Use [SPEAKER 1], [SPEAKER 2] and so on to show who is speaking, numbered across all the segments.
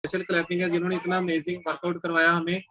[SPEAKER 1] Special clapping है जिन्होंने इतना अमेजिंग वर्कआउट करवाया हमें।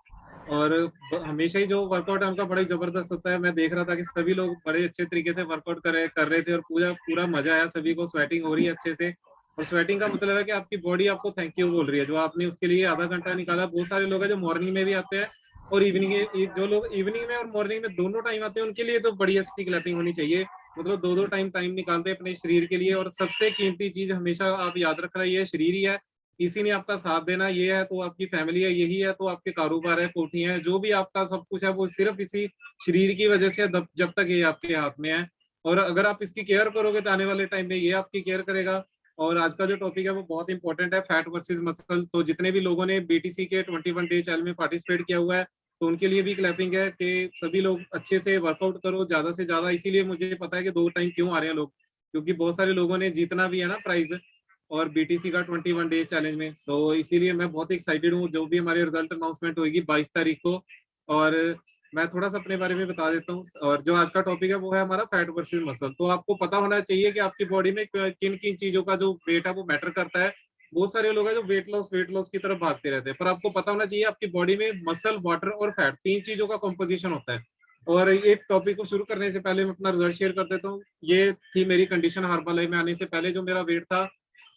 [SPEAKER 1] और हमेशा ही जो वर्कआउट है उनका बड़ा ही जबरदस्त होता है। मैं देख रहा था कि सभी लोग बड़े अच्छे तरीके से वर्कआउट कर रहे थे और पूरा पूरा मजा आया सभी को। स्वेटिंग हो रही है अच्छे से, और स्वेटिंग का मतलब है कि आपकी बॉडी आपको थैंक यू बोल रही है जो आपने उसके लिए आधा घंटा निकाला। बहुत सारे लोग हैं जो मॉर्निंग में भी आते हैं और इवनिंग, जो लोग इवनिंग में और मॉर्निंग में दोनों टाइम आते हैं उनके लिए तो बड़ी अच्छी क्लैपिंग होनी चाहिए। मतलब दो दो टाइम टाइम निकालते हैं अपने शरीर के लिए। और सबसे कीमती चीज हमेशा आप याद रखना, ये शरीर ही है, इसी ने आपका साथ देना। ये है तो आपकी फैमिली है, यही है तो आपके कारोबार है, कोठियां है, जो भी आपका सब कुछ है वो सिर्फ इसी शरीर की वजह से है, जब तक ये आपके हाथ में है। और अगर आप इसकी केयर करोगे तो आने वाले टाइम में ये आपकी केयर करेगा। और आज का जो टॉपिक है वो बहुत इंपॉर्टेंट है, फैट वर्सेस मसल। तो जितने भी लोगों ने बीटीसी के 21 डे चैलेंज में पार्टिसिपेट किया हुआ है तो उनके लिए भी क्लैपिंग है कि सभी लोग अच्छे से वर्कआउट करो ज्यादा से ज्यादा। इसीलिए मुझे पता है कि 2 टाइम क्यों आ रहे हैं लोग, क्योंकि बहुत सारे लोगों ने जीतना भी है ना प्राइज, और बीटीसी का 21 डे चैलेंज में। सो इसीलिए मैं बहुत एक्साइटेड हूँ जो भी हमारी रिजल्ट अनाउंसमेंट होगी 22 तारीख को। और मैं थोड़ा सा अपने बारे में बता देता हूँ। और जो आज का टॉपिक है वो है हमारा फैट वर्सेस मसल। तो आपको पता होना चाहिए कि आपकी बॉडी में किन किन चीजों का जो वेट है वो मैटर करता है। बहुत सारे लोग हैं जो वेट लॉस की तरफ भागते रहते हैं, पर आपको पता होना चाहिए आपकी बॉडी में मसल, वाटर और फैट, 3 चीजों का कॉम्पोजिशन होता है। और एक टॉपिक को शुरू करने से पहले मैं अपना रिजल्ट शेयर कर देता हूँ। ये थी मेरी कंडीशन हर्बल में आने से पहले। जो मेरा वेट था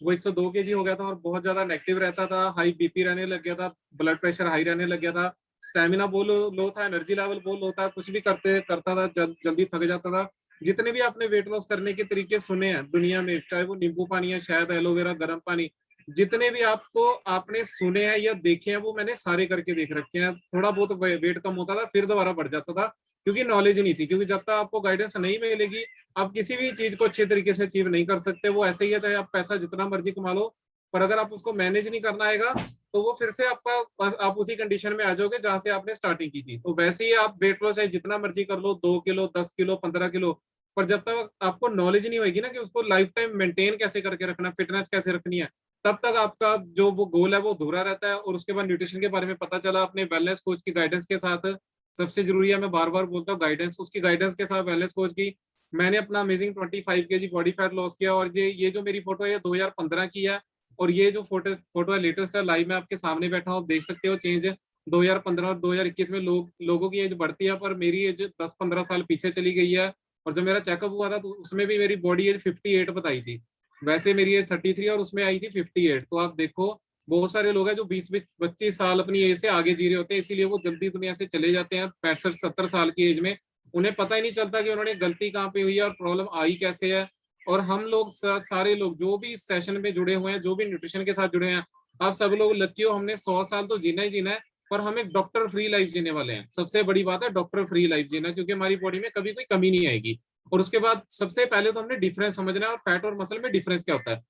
[SPEAKER 1] वो 102 केजी हो गया था और बहुत ज्यादा नेगेटिव रहता था, हाई बीपी रहने लग गया था, ब्लड प्रेशर हाई रहने लग गया था, स्टेमिना बहुत लो था, एनर्जी लेवल बहुत लो था, कुछ भी करता था जल्दी थक जाता था। जितने भी आपने वेट लॉस करने के तरीके सुने हैं दुनिया में, चाहे वो नींबू पानी है, शहद, एलोवेरा, गर्म पानी, जितने भी आपको आपने सुने हैं या देखे हैं वो मैंने सारे करके देख रखे हैं। थोड़ा बहुत वेट कम होता था फिर दोबारा बढ़ जाता था, क्योंकि नॉलेज नहीं थी। क्योंकि जब तक आपको गाइडेंस नहीं मिलेगी आप किसी भी चीज को अच्छे तरीके से अचीव नहीं कर सकते। वो ऐसे ही है, चाहे आप पैसा जितना मर्जी कमा लो, पर अगर आप उसको मैनेज नहीं करना आएगा तो वो फिर से आप उसी कंडीशन में आ जाओगे जहां से आपने स्टार्टिंग की थी। तो वैसे ही आप वेट लॉस चाहे जितना मर्जी कर लो, 2 किलो, 10 किलो, 15 किलो, पर जब तक आपको नॉलेज नहीं होगी ना कि उसको लाइफ टाइम मेंटेन कैसे करके रखना, फिटनेस कैसे रखनी है, तब तक आपका जो वो गोल है वो अधूरा रहता है। और उसके बाद न्यूट्रिशन के बारे में पता चला अपने वेलनेस कोच की गाइडेंस के साथ। सबसे जरूरी है, मैं बार बार बोलता हूँ, गाइडेंस। उसकी गाइडेंस के साथ वेलनेस कोच की मैंने अपना amazing 25 KG body fat loss किया। और ये जो मेरी फोटो है 2015 की है, और ये जो फोटो है लेटेस्ट है, लाइव में आपके सामने बैठा हूँ, देख सकते हो चेंज 2015 और 2021 में लोगों की एज बढ़ती है, पर मेरी एज 10-15 साल पीछे चली गई है। और जब मेरा चेकअप हुआ था तो उसमें भी मेरी बॉडी एज 58 बताई थी। वैसे मेरी एज 33 और उसमें आई थी 58। तो आप देखो, बहुत सारे लोग हैं जो 20-25 साल अपनी एज से आगे जी रहे होते हैं, इसीलिए वो जल्दी दुनिया से चले जाते हैं 65-70 साल की एज में। उन्हें पता ही नहीं चलता कि उन्होंने गलती कहाँ पे हुई है और प्रॉब्लम आई कैसे है। और हम लोग सारे लोग जो भी इस सेशन में जुड़े हुए हैं, जो भी न्यूट्रिशन के साथ जुड़े हैं, आप सब लोग लकी हो, हमने 100 साल तो जीना ही जीना है, पर हम एक डॉक्टर फ्री लाइफ जीने वाले हैं। सबसे बड़ी बात है डॉक्टर फ्री लाइफ जीना, क्योंकि हमारी बॉडी में कभी कोई कमी नहीं आएगी। और उसके बाद सबसे पहले तो हमने डिफरेंस समझना है, और फैट और मसल में डिफरेंस क्या होता है।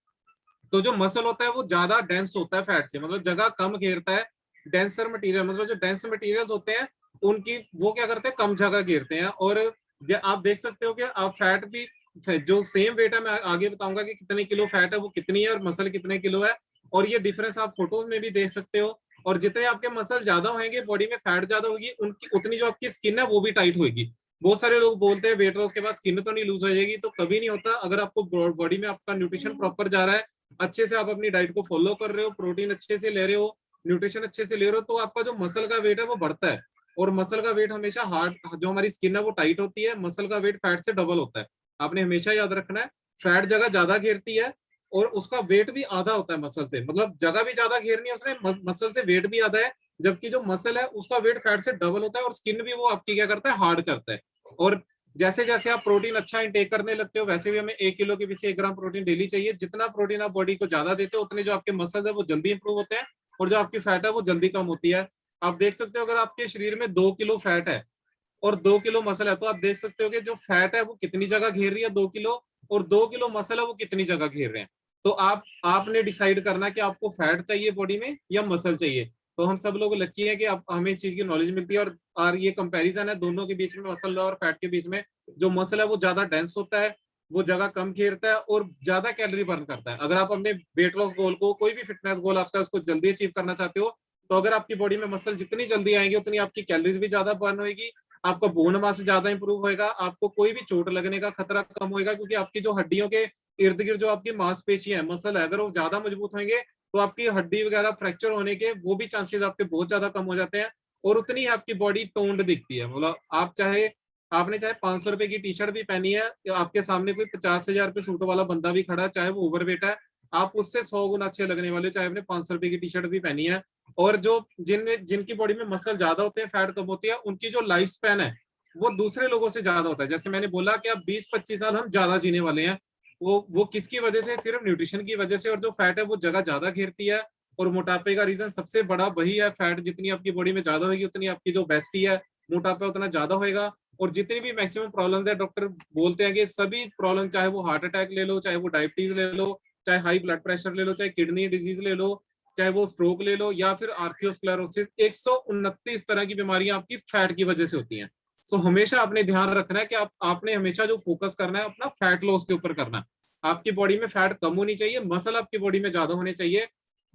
[SPEAKER 1] तो जो मसल होता है वो ज्यादा डेंस होता है फैट से, मतलब जगह कम घेरता है। डेंसर मटेरियल, मतलब जो डेंस मटेरियल्स होते हैं उनकी वो क्या करते हैं, कम जगह घेरते हैं। और आप देख सकते हो कि आप फैट भी, जो सेम वेट है, मैं आगे बताऊंगा कि कितने किलो फैट है वो कितनी है और मसल कितने किलो है। और ये डिफरेंस आप फोटोज में भी देख सकते हो। और जितने आपके मसल ज्यादा होंगे, बॉडी में फैट ज्यादा होगी, उनकी उतनी जो आपकी स्किन है वो भी टाइट होगी। बहुत सारे लोग बोलते हैं वेट लॉस के बाद स्किन तो नहीं लूज हो जाएगी, तो कभी नहीं होता। अगर आपको बॉडी में आपका न्यूट्रिशन प्रॉपर जा रहा है, अच्छे से आप अपनी डाइट को फॉलो कर रहे हो, प्रोटीन अच्छे से ले रहे हो, न्यूट्रिशन अच्छे से ले रहे हो, तो आपका जो मसल का वेट है वो बढ़ता है। और मसल का वेट हमेशा हार्ड, जो हमारी स्किन है वो टाइट होती है, मसल का वेट फैट से डबल होता है। आपने हमेशा याद रखना है, फैट जगह ज्यादा घेरती है और उसका वेट भी आधा होता है मसल से। मतलब जगह भी ज्यादा घेरनी है उसने, मसल से वेट भी आधा है। जबकि जो मसल है उसका वेट फैट से डबल होता है, और स्किन भी वो आपकी क्या करता है, हार्ड करता है। और जैसे जैसे आप प्रोटीन अच्छा इंटेक करने लगते हो, वैसे भी हमें 1 किलो के पीछे 1 ग्राम प्रोटीन डेली चाहिए। जितना प्रोटीन आप बॉडी को ज्यादा देते हो, उतने जो आपके मसल्स है वो जल्दी इंप्रूव होते हैं, और जो आपकी फैट है वो जल्दी कम होती है। आप देख सकते हो, अगर आपके शरीर में 2 किलो फैट है और 2 किलो मसल है, तो आप देख सकते हो कि जो फैट है वो कितनी जगह घेर रही है, 2 किलो, और 2 किलो मसल है वो कितनी जगह घेर रहे हैं। तो आपने डिसाइड करना कि आपको फैट चाहिए बॉडी में या मसल चाहिए। तो हम सब लोग लकी है कि हमें इस चीज की नॉलेज मिलती है। और ये कंपैरिजन है दोनों के बीच में, मसल और फैट के बीच में। जो मसल है वो ज्यादा डेंस होता है, वो जगह कम घेरता है और ज्यादा कैलोरी बर्न करता है। अगर आप अपने वेट लॉस गोल को, कोई भी फिटनेस गोल आपका उसको जल्दी अचीव करना चाहते हो, तो अगर आपकी बॉडी में मसल जितनी जल्दी आएंगे उतनी आपकी कैलोरीज भी ज्यादा बर्न होगी, आपका बोन मास ज्यादा इंप्रूव होएगा, आपको कोई भी चोट लगने का खतरा कम होएगा, क्योंकि आपकी जो हड्डियों के इर्द गिर्द जो आपकी मांसपेशियां है, मसल है, अगर वो ज्यादा मजबूत होंगे तो आपकी हड्डी वगैरह फ्रैक्चर होने के वो भी चांसेस आपके बहुत ज्यादा कम हो जाते हैं, और उतनी ही आपकी बॉडी टोन्ड दिखती है। मतलब आप चाहे आपने चाहे 500 रुपए की टी शर्ट भी पहनी है, या आपके सामने कोई 50,000 रुपए सूट वाला बंदा भी खड़ा है, चाहे वो ओवरवेट है, आप उससे 100 गुना अच्छे लगने वाले हो, चाहे आपने 500 रुपए की टी शर्ट भी पहनी है। और जो जिनकी बॉडी में मसल ज्यादा होते हैं, फैट कम होती है, उनकी जो लाइफ स्पैन है वो दूसरे लोगों से ज्यादा होता है। जैसे मैंने बोला कि आप 20-25 साल हम ज्यादा जीने वाले हैं, वो किसकी वजह से? सिर्फ न्यूट्रिशन की वजह से। और जो फैट है वो जगह ज्यादा घेरती है, और मोटापे का रीजन सबसे बड़ा वही है। फैट जितनी आपकी बॉडी में ज्यादा होगी, उतनी आपकी जो बेस्टी है, मोटापा उतना ज्यादा होएगा। और जितनी भी मैक्सिमम प्रॉब्लम है, डॉक्टर बोलते हैं कि सभी प्रॉब्लम, चाहे वो हार्ट अटैक ले लो, चाहे वो डायबिटीज ले लो, चाहे हाई ब्लड प्रेशर ले लो, चाहे किडनी डिजीज ले लो, चाहे वो स्ट्रोक ले लो, या फिर आर्थियोस्क्लेरोसिस, 129 तरह की बीमारियां आपकी फैट की वजह से होती हैं। तो हमेशा आपने ध्यान रखना है कि आपने हमेशा जो फोकस करना है अपना फैट लॉस के ऊपर करना है। आपकी बॉडी में फैट कम होनी चाहिए, मसल आपकी बॉडी में ज्यादा होने चाहिए।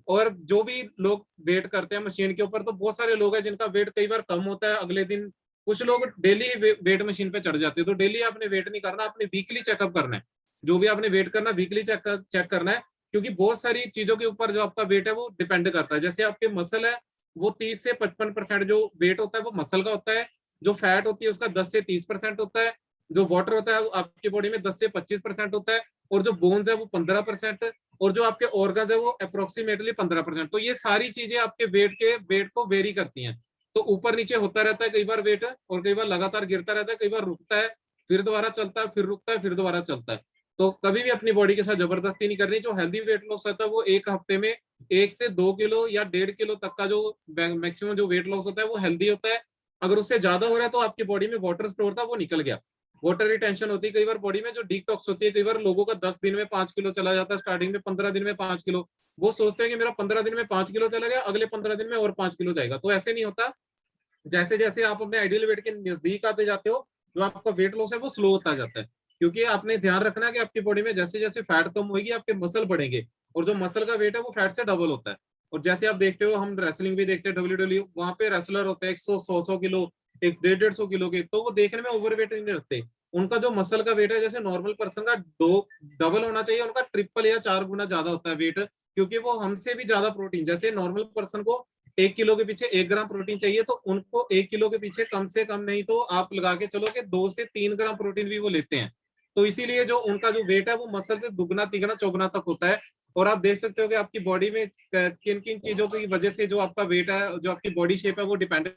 [SPEAKER 1] और जो भी लोग वेट करते हैं मशीन के ऊपर, तो बहुत सारे लोग हैं जिनका वेट कई बार कम होता है, अगले दिन कुछ लोग डेली वेट मशीन पे चढ़ जाते हैं। तो डेली आपने वेट नहीं करना, आपने वीकली चेकअप करना है। जो भी आपने वेट करना, वीकली चेक करना है, क्योंकि बहुत सारी चीजों के ऊपर जो आपका वेट है वो डिपेंड करता है। जैसे आपके मसल है, वो 30 से 55% जो वेट होता है वो मसल का होता है। जो फैट होती है उसका 10 से 30% होता है। जो वाटर होता है वो आपकी बॉडी में 10 से 25% होता है। और जो बोन्स है वो 15%, और जो आपके ऑर्गन्स है वो अप्रोक्सीमेटली 15%। तो ये सारी चीजें आपके वेट को वेरी करती हैं। तो ऊपर नीचे होता रहता है कई बार वेट, और कई बार लगातार गिरता रहता है, कई बार रुकता है, फिर दोबारा चलता है, फिर रुकता है, फिर दोबारा चलता है। तो कभी भी अपनी बॉडी के साथ जबरदस्ती नहीं करनी। जो हेल्दी वेट लॉस होता है वो एक हफ्ते में 1 से 2 किलो या 1.5 किलो तक का जो मैक्सिमम जो वेट लॉस होता है वो हेल्दी होता है। अगर उससे ज्यादा हो रहा है तो आपकी बॉडी में वाटर स्टोर था वो निकल गया। वाटर रिटेंशन होती है कई बार बॉडी में, जो डिटॉक्स होती है। कई बार लोगों का 10 दिन में 5 किलो चला जाता है, स्टार्टिंग में 15 दिन में 5 किलो। वो सोचते हैं कि मेरा 15 दिन में 5 किलो चला गया, अगले 15 दिन में और 5 किलो जाएगा। तो ऐसे नहीं होता। जैसे जैसे आप अपने आइडियल वेट के नजदीक आते जाते हो, जो आपका वेट लॉस है वो स्लो होता जाता है। क्योंकि आपने ध्यान रखना है कि आपकी बॉडी में जैसे जैसे फैट कम होगी, आपके मसल बढ़ेंगे, और जो मसल का वेट है वो फैट से डबल होता है। और जैसे आप देखते हो, हम रेसलिंग भी देखते हैं, डब्ल्यू वहां पे रेसलर होते हैं 100-100 किलो, एक 150-150 किलो के, तो वो देखने में ओवरवेट नहीं रखते। उनका जो मसल का वेट है, जैसे नॉर्मल पर्सन का दो डबल होना चाहिए, उनका ट्रिपल या 4 गुना ज्यादा होता है वेट। क्योंकि वो हमसे भी ज्यादा प्रोटीन, जैसे नॉर्मल पर्सन को 1 किलो के पीछे 1 ग्राम प्रोटीन चाहिए, तो उनको 1 किलो के पीछे कम से कम नहीं तो आप लगा के चलो कि 2 से 3 ग्राम प्रोटीन भी वो लेते हैं। तो इसीलिए जो उनका जो वेट है वो मसल से दुगना तिगना चौगुना तक होता है। और आप देख सकते हो कि आपकी बॉडी में किन किन चीजों की वजह से जो आपका वेट है, जो आपकी बॉडी शेप है, वो डिपेंड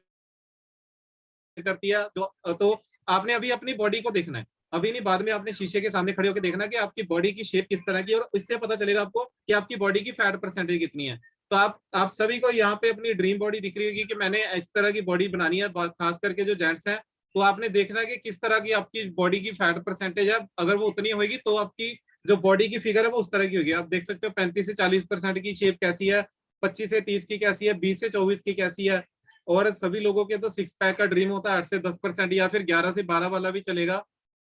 [SPEAKER 1] करती है। तो आपने अभी अपनी बॉडी को देखना है, अभी नहीं, बाद में आपने शीशे के सामने खड़े होकर देखना कि आपकी बॉडी की शेप किस तरह की है, और इससे पता चलेगा आपको कि आपकी बॉडी की फैट परसेंटेज कितनी है। तो आप सभी को यहाँ पे अपनी ड्रीम बॉडी दिख रही होगी कि मैंने इस तरह की बॉडी बनानी है, खास करके जो जेंट्स हैं। तो आपने देखना है कि किस तरह की आपकी बॉडी की फैट परसेंटेज है। अगर वो उतनी होगी तो आपकी जो बॉडी की फिगर है वो उस तरह की होगी। आप देख सकते हो 35 से 40% की शेप कैसी है, 25 से 30 की कैसी है, 20 से 24 की कैसी है। और सभी लोगों के तो 6 पैक का ड्रीम होता है, 8 से 10%, या फिर 11 से 12 वाला भी चलेगा।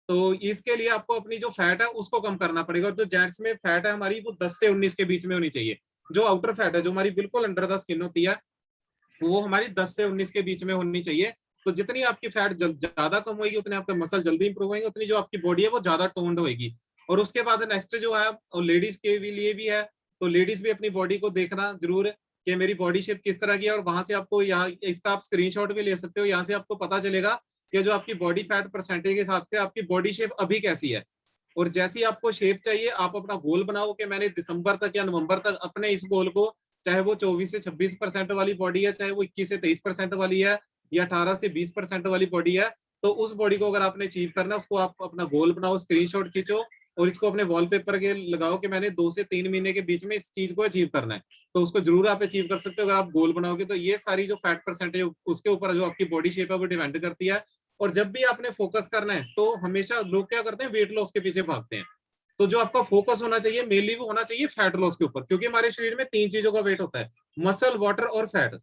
[SPEAKER 1] तो इसके लिए आपको अपनी जो फैट है उसको कम करना पड़ेगा। और जो जेंट्स में फैट है हमारी, वो 10 से 19 के बीच में होनी चाहिए। जो आउटर फैट है, जो हमारी बिल्कुल अंडर द स्किन होती है, वो हमारी 10 से 19 के बीच में होनी चाहिए। तो जितनी आपकी फैट ज्यादा कम होगी, उतने आपके मसल जल्दी इंप्रूव होंगे, उतनी जो आपकी बॉडी है वो ज्यादा टोन्ड होगी। और उसके बाद नेक्स्ट जो है, और लेडीज के लिए भी है, तो लेडीज भी अपनी बॉडी को देखना जरूर कि मेरी बॉडी शेप किस तरह की है। और वहां से आपको यहाँ इसका आप स्क्रीनशॉट भी ले सकते हो। यहाँ से आपको पता चलेगा कि जो आपकी बॉडी फैट परसेंटेज के हिसाब से आपकी बॉडी शेप अभी कैसी है। और जैसी आपको शेप चाहिए, आप अपना गोल बनाओ कि मैंने दिसंबर तक या नवंबर तक अपने इस गोल को, चाहे वो 24 से 26% वाली बॉडी है, चाहे वो 21 से 23% वाली है, या 18 से 20% वाली बॉडी है, तो उस बॉडी को अगर आपने अचीव करना है, उसको आप अपना गोल बनाओ, स्क्रीनशॉट खींचो, और इसको अपने वॉलपेपर के लगाओ कि मैंने 2 से 3 महीने के बीच में इस चीज को अचीव करना है। तो उसको जरूर आप अचीव कर सकते हो अगर आप गोल बनाओगे। तो ये सारी जो फैट परसेंटेज उसके ऊपर जो आपकी बॉडी शेप है वो डिपेंड करती है। और जब भी आपने फोकस करना है, तो हमेशा लोग क्या करते हैं, वेट लॉस के पीछे भागते हैं। तो जो आपका फोकस होना चाहिए मेनली, वो होना चाहिए फैट लॉस के ऊपर। क्योंकि हमारे शरीर में 3 चीजों का वेट होता है, मसल, वाटर और फैट।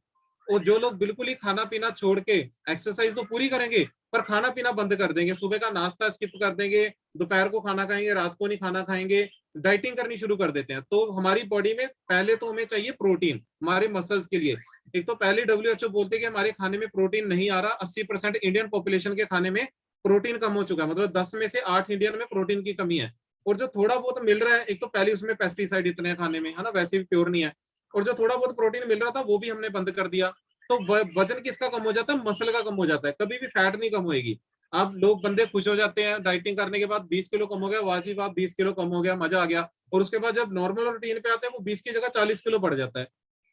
[SPEAKER 1] और जो लोग बिल्कुल ही खाना पीना छोड़ के, एक्सरसाइज तो पूरी करेंगे पर खाना पीना बंद कर देंगे, सुबह का नाश्ता स्किप कर देंगे, दोपहर को खाना खाएंगे, रात को नहीं खाना खाएंगे, डाइटिंग करनी शुरू कर देते हैं, तो हमारी बॉडी में पहले तो हमें चाहिए प्रोटीन हमारे मसल्स के लिए। एक तो पहले WHO बोलते हैं कि हमारे खाने में प्रोटीन नहीं आ रहा। 80% इंडियन पॉपुलेशन के खाने में प्रोटीन कम हो चुका है, मतलब 10 में से 8 इंडियन में प्रोटीन की कमी है। और जो थोड़ा बहुत मिल रहा है, एक तो पहले उसमें पेस्टिसाइड इतने हैं खाने में, है ना, वैसे भी प्योर नहीं है। और जो थोड़ा बहुत प्रोटीन मिल रहा था वो भी हमने बंद कर दिया। तो वजन किसका कम हो जाता है? मसल का कम हो जाता है, कभी भी फैट नहीं कम होएगी। आप लोग बंदे खुश हो जाते हैं डाइटिंग करने के बाद, 20 किलो कम हो गया, वाजिब, आप 20 किलो कम हो गया, मजा आ गया। और उसके बाद जब नॉर्मल रूटीन पे आते हैं वो 20 की जगह 40 किलो बढ़ जाता है,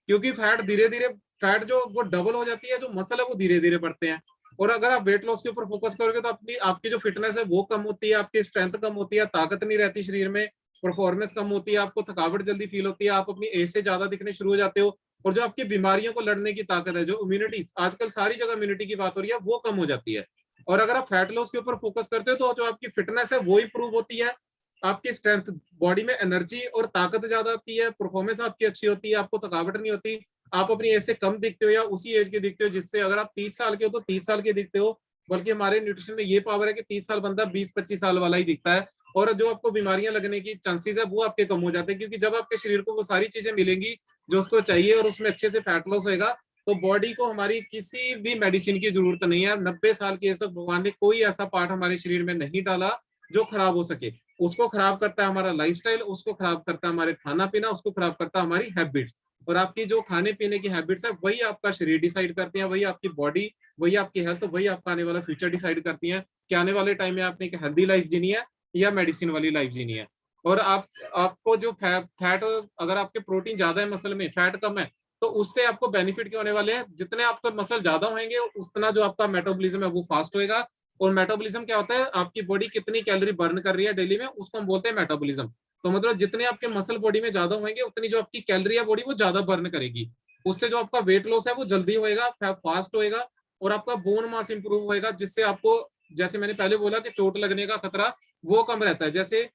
[SPEAKER 1] क्योंकि फैट धीरे धीरे, फैट जो वो डबल हो जाती है, जो मसल है वो धीरे धीरे बढ़ते हैं। और अगर आप वेट लॉस के ऊपर फोकस करोगे तो अपनी आपकी जो फिटनेस है वो कम होती है, आपकी स्ट्रेंथ कम होती है, ताकत नहीं रहती शरीर में, परफॉर्मेंस कम होती है, आपको थकावट जल्दी फील होती है, आप अपनी एज से ज्यादा दिखने शुरू हो जाते हो। और जो आपकी बीमारियों को लड़ने की ताकत है, जो इम्यूनिटी, आजकल सारी जगह इम्यूनिटी की बात हो रही है, वो कम हो जाती है। और अगर आप फैट लॉस के ऊपर फोकस करते हो तो जो आपकी फिटनेस है वो इंप्रूव होती है, आपकी स्ट्रेंथ, बॉडी में एनर्जी और ताकत ज्यादा आती है, परफॉर्मेंस आपकी अच्छी होती है, आपको थकावट नहीं होती, आप अपनी एज से कम दिखते हो या उसी एज के दिखते हो, जिससे अगर आप 30 साल के हो तो 30 साल के दिखते हो। बल्कि हमारे न्यूट्रिशन में ये पावर है कि 30 साल बंदा 20-25 साल वाला ही दिखता है। और जो आपको बीमारियां लगने की चांसेस है वो आपके कम हो जाते हैं, क्योंकि जब आपके शरीर को वो सारी चीजें मिलेंगी जो उसको चाहिए और उसमें अच्छे से फैट लॉस होगा, तो बॉडी को हमारी किसी भी मेडिसिन की जरूरत नहीं है। 90 साल की एज तक भगवान ने कोई ऐसा पार्ट हमारे शरीर में नहीं डाला जो खराब हो सके। उसको खराब करता है हमारा लाइफस्टाइल, उसको खराब करता है हमारे खाना पीना, उसको खराब करता है हमारी हैबिट्स। और आपकी जो खाने पीने की हैबिट्स है वही आपका शरीर डिसाइड करती है, वही आपकी बॉडी, वही आपकी हेल्थ, वही आपका आने वाला फ्यूचर डिसाइड करती है कि आने वाले टाइम में आपने एक हेल्दी लाइफ जीनी है या मेडिसिन वाली लाइफ जीनी है। और आपको जो फैट, अगर आपके प्रोटीन ज्यादा है मसल में, फैट कम है, तो उससे आपको बेनिफिट क्या होने वाले हैं? जितने आपका मसल ज्यादा होंगे उतना जो आपका मेटाबॉलिज्म है वो फास्ट होएगा। और मेटाबॉलिज्म क्या होता है? आपकी बॉडी कितनी कैलोरी बर्न कर रही है डेली में, उसको हम बोलते हैं मेटाबॉलिज्म। तो मतलब जितने आपके मसल बॉडी में ज्यादा होंगे उतनी जो आपकी कैलोरी है बॉडी वो ज्यादा बर्न करेगी। उससे जो आपका वेट लॉस है वो जल्दी होएगा, फास्ट होएगा, और आपका बोन मास इंप्रूव होएगा, जिससे आपको, जैसे मैंने पहले बोला कि चोट लगने का खतरा वो कम रहता है। जैसे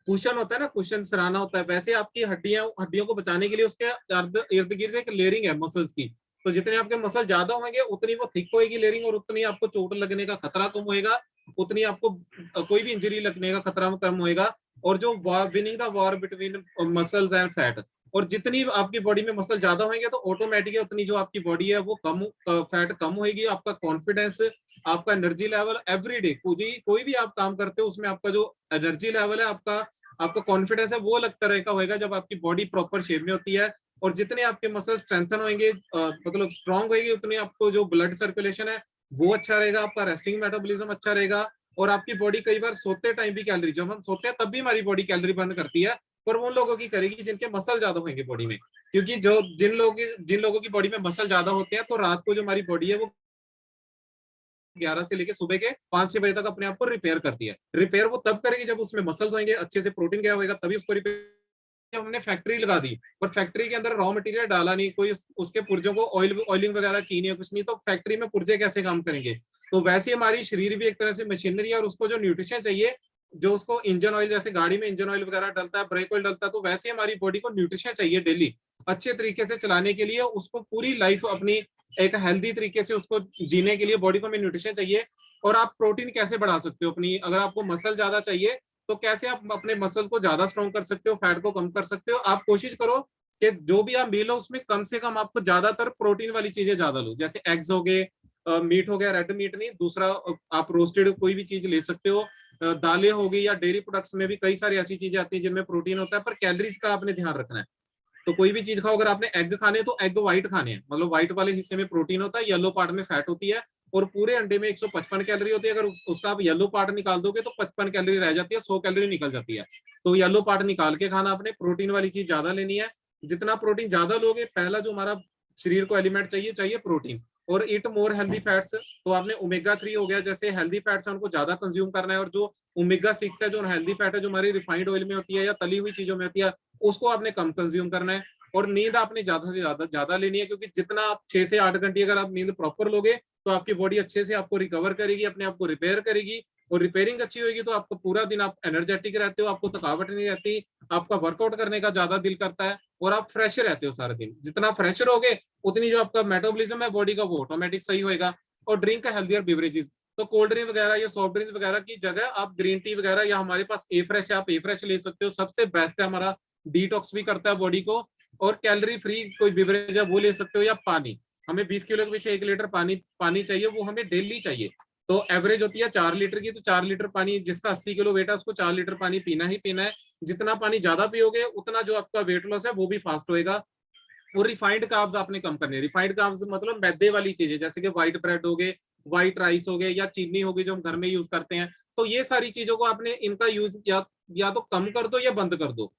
[SPEAKER 1] कुशन होता है ना, कुशन सराहना होता है, वैसे आपकी हड्डियों को बचाने के लिए उसके इर्द गिर्द एक लेयरिंग है मसल्स की। तो जितने आपके मसल ज्यादा होंगे उतनी वो थिक होएगी लेयरिंग, और उतनी आपको चोट लगने का खतरा कम होएगा, उतनी आपको कोई भी इंजरी लगने का खतरा कम होएगा। और जो winning the war between muscles and fat, और जितनी आपकी बॉडी में मसल ज्यादा होंगे तो ऑटोमेटिकली उतनी जो आपकी बॉडी है वो कम, फैट कम होगी, आपका कॉन्फिडेंस, आपका एनर्जी लेवल एवरीडे, कोई भी आप काम करते हो उसमें आपका जो एनर्जी लेवल है, आपका आपका कॉन्फिडेंस है वो अलग तरह का होएगा जब आपकी बॉडी प्रॉपर शेप में होती है। और जितने आपके मसल स्ट्रेंथन होंगे, मतलब स्ट्रांग होगी, उतनी आपको जो ब्लड सर्कुलेशन है वो अच्छा रहेगा, आपका रेस्टिंग मेटाबॉलिज्म अच्छा रहेगा। और आपकी बॉडी कई बार सोते टाइम भी कैलोरी, जब हम सोते हैं तब भी हमारी बॉडी कैलोरी बर्न करती है, पर उन लोगों की करेगी जिनके मसल ज्यादा होंगे बॉडी में। क्योंकि जो जिन लोगों की बॉडी में मसल ज्यादा होते हैं, तो रात को जो हमारी बॉडी है वो 11 से लेके सुबह के 5-6 बजे तक अपने आप को रिपेयर करती है। रिपेयर वो तब करेगी जब उसमें मसल्स होंगे, अच्छे से प्रोटीन गया होगा, तभी उसको रिपेयर। हमने फैक्ट्री लगा दी और फैक्ट्री के अंदर रॉ मटेरियल डाला नहीं, कोई उसके पुर्जों को ऑयलिंग वगैरह की नहीं है, कुछ नहीं, तो फैक्ट्री में पुर्जे कैसे काम करेंगे? तो वैसे हमारी शरीर भी एक तरह से मशीनरी है, और उसको जो न्यूट्रिशन चाहिए, जो उसको इंजन ऑयल, जैसे गाड़ी में इंजन ऑयल वगैरह डलता है, ब्रेक ऑयल डलता है, तो वैसे हमारी बॉडी को न्यूट्रिशन चाहिए डेली अच्छे तरीके से चलाने के लिए, उसको पूरी लाइफ अपनी एक हेल्दी तरीके से उसको जीने के लिए बॉडी को हमें न्यूट्रिशन चाहिए। और आप प्रोटीन कैसे बढ़ा सकते हो अपनी, अगर आपको मसल ज्यादा चाहिए तो कैसे आप अपने मसल को ज्यादा स्ट्रॉन्ग कर सकते हो, फैट को कम कर सकते हो? आप कोशिश करो कि जो भी आप मील हो उसमें कम से कम आपको ज्यादातर प्रोटीन वाली चीजें ज्यादा लो, जैसे एग्स हो गए, मीट हो गया, रेड मीट नहीं, दूसरा आप रोस्टेड कोई भी चीज ले सकते हो, दालें हो गई, या डेयरी प्रोडक्ट्स में भी कई सारी ऐसी चीजें आती है जिनमें प्रोटीन होता है, पर कैलोरीज का आपने ध्यान रखना है। तो कोई भी चीज खाओ, अगर आपने एग खाने तो एग व्हाइट खाने हैं, मतलब व्हाइट वाले हिस्से में प्रोटीन होता है, येलो पार्ट में फैट होती है। और पूरे अंडे में 155 कैलोरी होती है, अगर उसका आप येलो पार्ट निकाल दोगे तो 55 कैलोरी रह जाती है, 100 कैलोरी निकल जाती है। तो येलो पार्ट निकाल के खाना, आपने प्रोटीन वाली चीज ज्यादा लेनी है। जितना प्रोटीन ज्यादा लोगे, पहला जो हमारा शरीर को एलिमेंट चाहिए चाहिए प्रोटीन। और इट मोर हेल्दी फैट्स, तो आपने ओमेगा 3 हो गया, जैसे हेल्दी फैट्स है उनको ज्यादा कंज्यूम करना है, और जो ओमेगा 6 है, जो हेल्दी फैट है, जो हमारी रिफाइंड ऑयल में होती है या तली हुई चीजों में होती है, उसको आपने कम कंज्यूम करना है। और नींद आपने ज्यादा से ज्यादा लेनी है, क्योंकि जितना आप 6 से 8 घंटे अगर आप नींद प्रॉपर लोगे तो आपकी बॉडी अच्छे से आपको रिकवर करेगी, अपने आप को रिपेयर करेगी। और रिपेयरिंग अच्छी होगी तो आपको पूरा दिन आप एनर्जेटिक रहते हो, आपको थकावट नहीं रहती, आपका वर्कआउट करने का ज्यादा दिल करता है, और आप फ्रेश रहते हो सारा दिन। जितना फ्रेश रहोगे उतनी जो आपका मेटाबॉलिज्म है बॉडी का वो ऑटोमेटिक सही होएगा। और ड्रिंक है हेल्थियर बेवरेजेस, तो कोल्ड ड्रिंक वगैरह या सॉफ्ट ड्रिंक वगैरह की जगह आप ग्रीन टी वगैरह, या हमारे पास ए फ्रेश है, आप ए फ्रेश ले सकते हो, सबसे बेस्ट है हमारा, डिटॉक्स भी करता है बॉडी को। और कैलोरी फ्री कोई बिवरेज है वो ले सकते हो, या पानी। हमें 20 किलो के पीछे 1 लीटर पानी पानी चाहिए, वो हमें डेली चाहिए। तो एवरेज होती है 4 लीटर की, तो 4 लीटर पानी, जिसका 80 किलो वेट है उसको 4 लीटर पानी पीना ही पीना है। जितना पानी ज्यादा पियोगे उतना जो आपका वेट लॉस है वो भी फास्ट होएगा। और रिफाइंड कार्ब्स आपने कम करने हैं। रिफाइंड कार्ब्स मतलब मैदे वाली चीजें, जैसे कि व्हाइट ब्रेड हो गए, व्हाइट राइस हो गए, या चीनी होगी जो हम घर में यूज करते हैं। तो ये सारी चीजों को आपने इनका यूज या तो कम कर दो या बंद कर दो,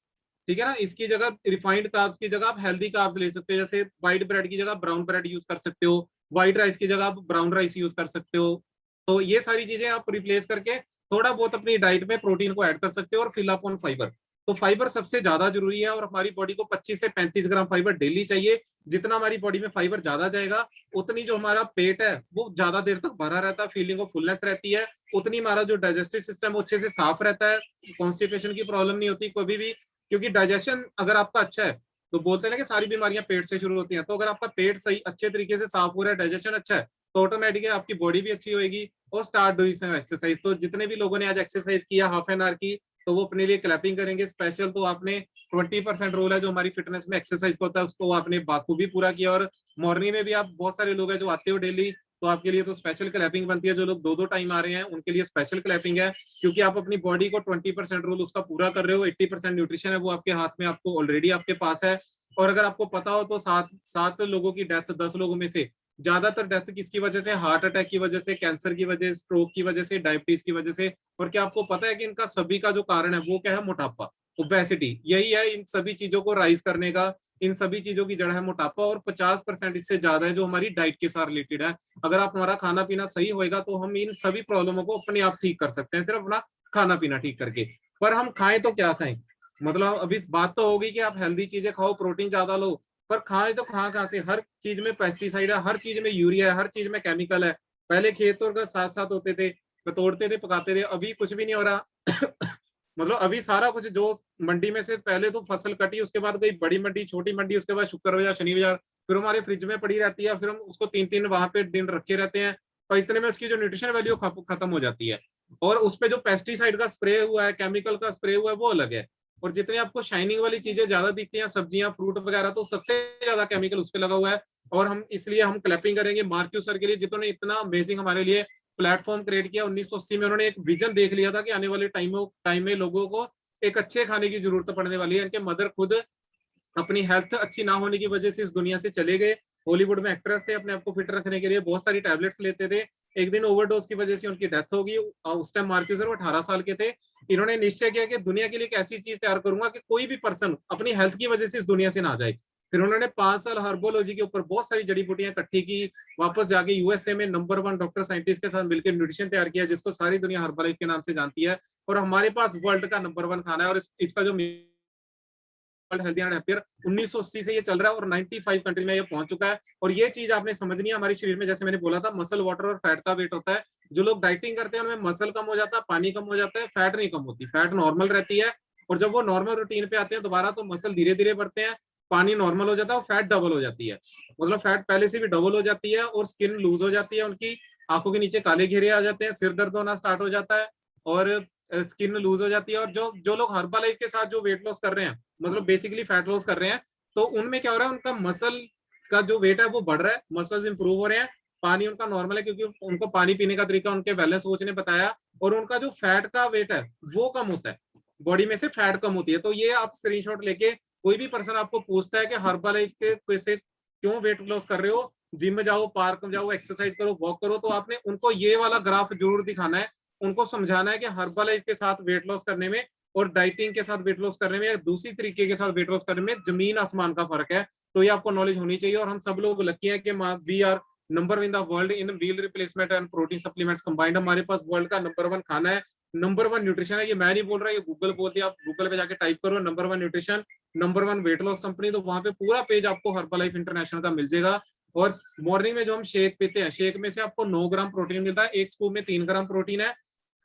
[SPEAKER 1] ठीक है ना। इसकी जगह रिफाइंड कार्ब्स की जगह आप हेल्दी कार्ब्स ले सकते हो, जैसे व्हाइट ब्रेड की जगह ब्राउन ब्रेड यूज कर सकते हो, व्हाइट राइस की जगह आप ब्राउन राइस यूज कर सकते हो। तो ये सारी चीजें आप रिप्लेस करके थोड़ा बहुत अपनी डाइट में प्रोटीन को ऐड कर सकते हो, और फिल अप ऑन फाइबर। तो फाइबर सबसे ज्यादा जरूरी है, और हमारी बॉडी को 25 से 35 ग्राम फाइबर डेली चाहिए। जितना हमारी बॉडी में फाइबर ज्यादा जाएगा, उतनी जो हमारा पेट है वो ज्यादा देर तक भरा रहता है, फीलिंग ऑफ फुलनेस रहती है, उतनी हमारा जो डाइजेस्टिव सिस्टम वो अच्छे से साफ रहता है, कॉन्स्टिपेशन की प्रॉब्लम नहीं होती कभी भी। क्योंकि डाइजेशन अगर आपका अच्छा है, तो बोलते हैं ना कि सारी बीमारियां पेट से शुरू होती हैं, तो अगर आपका पेट सही अच्छे तरीके से साफ हो रहा है, डाइजेशन अच्छा है, तो ऑटोमेटिकली आपकी बॉडी भी अच्छी होगी। और स्टार्ट डूइंग सम एक्सरसाइज। तो जितने भी लोगों ने आज एक्सरसाइज किया हाफ एन आवर की, तो वो अपने लिए क्लैपिंग करेंगे स्पेशल। तो आपने 20% रोल है जो हमारी फिटनेस में एक्सरसाइज का होता है, उसको आपने बाखूबी पूरा किया। और मॉर्निंग में भी आप बहुत सारे लोग हैं जो आते हो डेली, तो आपके लिए तो स्पेशल क्लैपिंग बनती है। जो लोग 2-2 टाइम आ रहे हैं उनके लिए स्पेशल क्लैपिंग है, क्योंकि आप अपनी बॉडी को 20% रोल उसका पूरा कर रहे हो। 80% न्यूट्रिशन है वो आपके हाथ में, आपको ऑलरेडी आपके पास है। और अगर आपको पता हो तो 7 लोगों की डेथ 10 लोगों में से, ज्यादातर डेथ किसकी वजह से, हार्ट अटैक की वजह से, कैंसर की वजह से, स्ट्रोक की वजह से, डायबिटीज की वजह से। और क्या आपको पता है कि इनका सभी का जो कारण है वो क्या है, मोटापा, ओबेसिटी। यही है इन सभी चीजों को राइज करने का, इन सभी चीजों की जड़ है मोटापा। और 50% इससे ज्यादा है जो हमारी डाइट के साथ रिलेटेड है। अगर आप हमारा खाना पीना सही होएगा तो हम इन सभी प्रॉब्लमों को अपने आप ठीक कर सकते हैं, सिर्फ अपना खाना पीना ठीक करके। पर हम खाएं तो क्या खाएं, मतलब अभी इस बात तो होगी कि आप हेल्दी चीजें खाओ, प्रोटीन ज्यादा लो, पर खाए तो कहाँ से। हर चीज में पेस्टिसाइड है, हर चीज में यूरिया है, हर चीज में केमिकल है। पहले खेतों का साथ साथ होते थे, तोड़ते थे, पकाते थे, अभी कुछ भी नहीं हो रहा। मतलब अभी सारा कुछ जो मंडी में से, पहले तो फसल कटी, उसके बाद गई बड़ी मंडी, छोटी मंडी, उसके बाद शुक्र बाजार, शनि बाजार, फिर हमारे फ्रिज में पड़ी रहती है, फिर हम उसको 3-3 वहां पे दिन रखे रहते हैं। और इतने में उसकी जो न्यूट्रिशन वैल्यू खत्म हो जाती है। और उस पे जो पेस्टिसाइड का स्प्रे हुआ है, केमिकल का स्प्रे हुआ है, वो अलग है। और जितनी आपको शाइनिंग वाली चीजें ज्यादा दिखती हैं, सब्जियां, फ्रूट वगैरह, तो सबसे ज्यादा केमिकल उस पर लगा हुआ है। और हम इसलिए हम क्लैपिंग करेंगे मार्क्यू सर के लिए, जिन्होंने इतना अमेजिंग हमारे लिए प्लेटफॉर्म क्रिएट किया। 1980 में उन्होंने एक विजन देख लिया था कि आने वाले टाइम में लोगों को एक अच्छे खाने की जरूरत पड़ने वाली है। इनके मदर खुद अपनी हेल्थ अच्छी ना होने की वजह से इस दुनिया से चले गए। हॉलीवुड में एक्ट्रेस थे, अपने आप को फिट रखने के लिए बहुत सारी टैबलेट्स लेते थे। एक दिन ओवरडोज की वजह से उनकी डेथ होगी। उस टाइम मार्क्यूस सर वो 18 साल के थे। इन्होंने निश्चय किया कि दुनिया के लिए एक ऐसी चीज तैयार करूंगा कि कोई भी पर्सन अपनी हेल्थ की वजह से इस दुनिया से ना जाए। फिर उन्होंने 5 साल हर्बोलॉजी के ऊपर बहुत सारी जड़ी बूटियां इकट्ठी की, वापस जाके यूएसए में नंबर 1 डॉक्टर साइंटिस्ट के साथ मिलकर न्यूट्रिशन तैयार किया, जिसको सारी दुनिया हर्बलाइफ के नाम से जानती है। और हमारे पास वर्ल्ड का नंबर 1 खाना है। और इसका जो वर्ल्ड हेल्दी एंड हैप्पियर 1980 से ये चल रहा है, और 95 कंट्री में ये पहुंच चुका है। और ये चीज आपने समझनी है, हमारे शरीर में जैसे मैंने बोला था, मसल, वाटर और फैट का वेट होता है। जो लोग डाइटिंग करते हैं उनमें मसल कम हो जाता है, पानी कम हो जाता है, फैट नहीं कम होती, फैट नॉर्मल रहती है। और जब वो नॉर्मल रूटीन पे आते हैं दोबारा, तो मसल धीरे धीरे बढ़ते हैं, पानी नॉर्मल हो जाता है, और फैट डबल हो जाती है। मतलब फैट पहले से भी डबल हो जाती है, और स्किन लूज हो जाती है उनकी, आंखों के नीचे काले घेरे आ जाते हैं, सिर दर्द होना स्टार्ट हो जाता है, और स्किन लूज हो जाती है। और जो जो लोग हर्बल लाइफ के साथ जो वेट लॉस कर रहे हैं, मतलब बेसिकली फैट लॉस कर रहे हैं, तो उनमें क्या हो रहा है, उनका मसल का जो वेट है वो बढ़ रहा है, मसल्स इंप्रूव हो रहे हैं, पानी उनका नॉर्मल है, क्योंकि उनको पानी पीने का तरीका उनके वैलेंस कोच ने बताया। और उनका जो फैट का वेट है वो कम होता है, बॉडी में से फैट कम होती है। तो ये आप स्क्रीनशॉट लेके, कोई भी पर्सन आपको पूछता है कि हर्बल लाइफ के कैसे क्यों वेट लॉस कर रहे हो, जिम में जाओ, पार्क में जाओ, एक्सरसाइज करो, वॉक करो, तो आपने उनको ये वाला ग्राफ जरूर दिखाना है। उनको समझाना है कि हर्बल लाइफ के साथ वेट लॉस करने में और डाइटिंग के साथ वेट लॉस करने में, या दूसरी तरीके के साथ वेट लॉस करने में जमीन आसमान का फर्क है। तो ये आपको नॉलेज होनी चाहिए। और हम सब लोग लकी हैं कि we are number in the world in meal replacement and protein supplements combined. हमारे पास वर्ल्ड का नंबर 1 खाना है, नंबर 1 न्यूट्रिशन है। ये मैं नहीं बोल रहा, ये गूगल बोलती है। आप गूगल पे जाके टाइप करो number 1 nutrition, number 1 weight loss company, तो वहां पे पूरा पेज आपको हर्बल लाइफ इंटरनेशनल का मिल जाएगा। और मॉर्निंग में जो हम शेक पीते हैं, शेक में से आपको 9 ग्राम प्रोटीन मिलता है, एक स्कूप में 3 ग्राम प्रोटीन है।